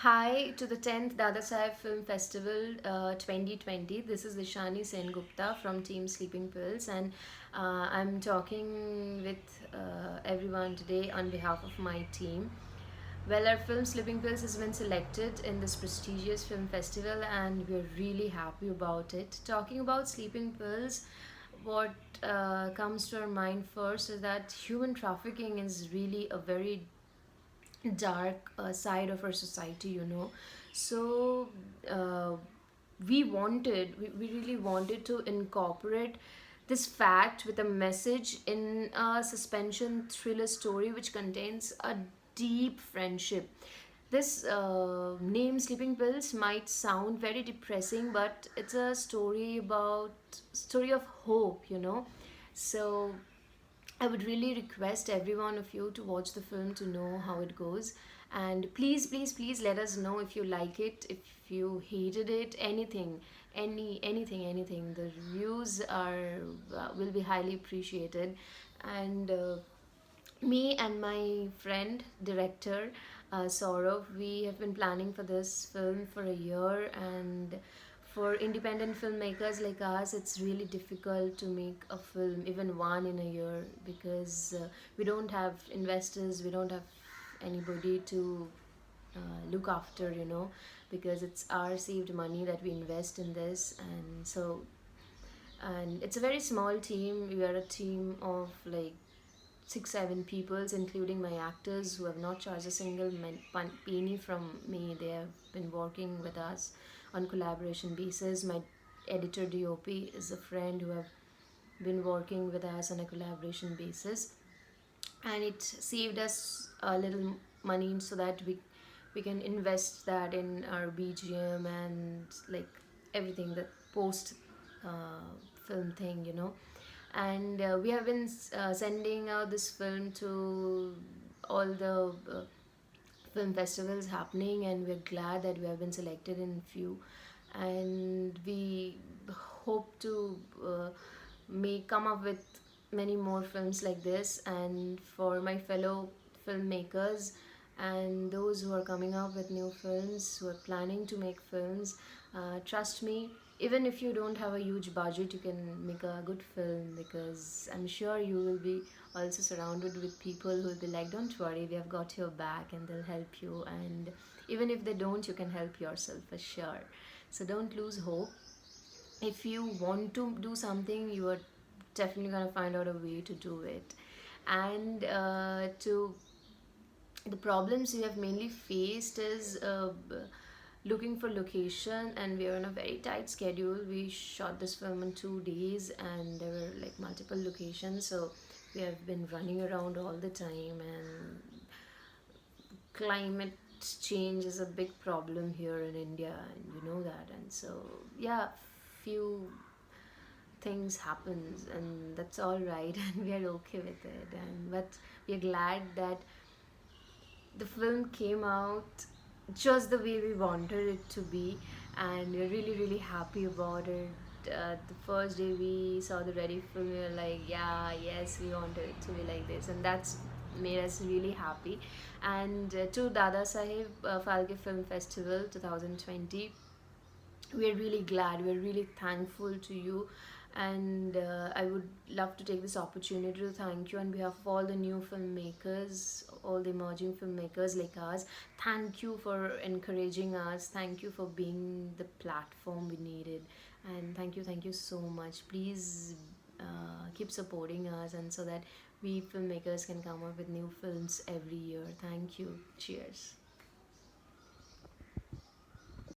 Hi to the 10th Dada Saheb Film Festival 2020. This is Lishani Sengupta from Team Sleeping Pills, and I'm talking with everyone today on behalf of my team. Well, our film Sleeping Pills has been selected in this prestigious film festival, and we're really happy about it. Talking about Sleeping Pills, what comes to our mind first is that human trafficking is really a very dark side of our society. So uh, we really wanted to incorporate this fact with a message in a suspension thriller story which contains a deep friendship. This name Sleeping Pills might sound very depressing, but it's a story of hope. So I would really request every one of you to watch the film to know how it goes. And please, please, please let us know if you like it, if you hated it, anything, anything. The reviews are will be highly appreciated. And me and my friend director Saurav, we have been planning for this film for a year, and for independent filmmakers like us it's really difficult to make a film, even one in a year, because we don't have investors, we don't have anybody to look after, because it's our saved money that we invest in this. And it's a very small team. We are a team of like 6 7 peoples, including my actors who have not charged a single penny from me. They have been working with us on collaboration basis. My editor DOP is a friend who have been working with us on a collaboration basis, and it saved us a little money so that we can invest that in our BGM and like everything, the post uh, film thing. And we have been sending out this film to all the film festivals happening, and we're glad that we have been selected in few, and we hope to may come up with many more films like this. And for my fellow filmmakers and those who are coming up with new films, who are planning to make films, trust me, even if you don't have a huge budget, you can make a good film, because I'm sure you will be also surrounded with people who will be like, don't worry, we have got your back, and they'll help you. And even if they don't, you can help yourself for sure. So don't lose hope. If you want to do something, you are definitely going to find out a way to do it. And to the problems we have mainly faced is looking for location, and we are on a very tight schedule. We shot this film in 2 days, and there were like multiple locations, so we have been running around all the time. And climate change is a big problem here in India, and you know that. And so yeah, few things happens, and that's all right, and we are okay with it. And but we're glad that the film came out just the way we wanted it to be, and we're really really happy about it. The first day we saw the ready film, we were like, yeah, yes, we wanted it to be like this, and that's made us really happy. And to Dada Saheb Phalke Film Festival 2020, we're really glad, we're really thankful to you. And I would love to take this opportunity to thank you on behalf of all the new filmmakers, all the emerging filmmakers like us. Thank you for encouraging us, thank you for being the platform we needed. And thank you so much. Please keep supporting us, and so that we filmmakers can come up with new films every year. Thank you. Cheers.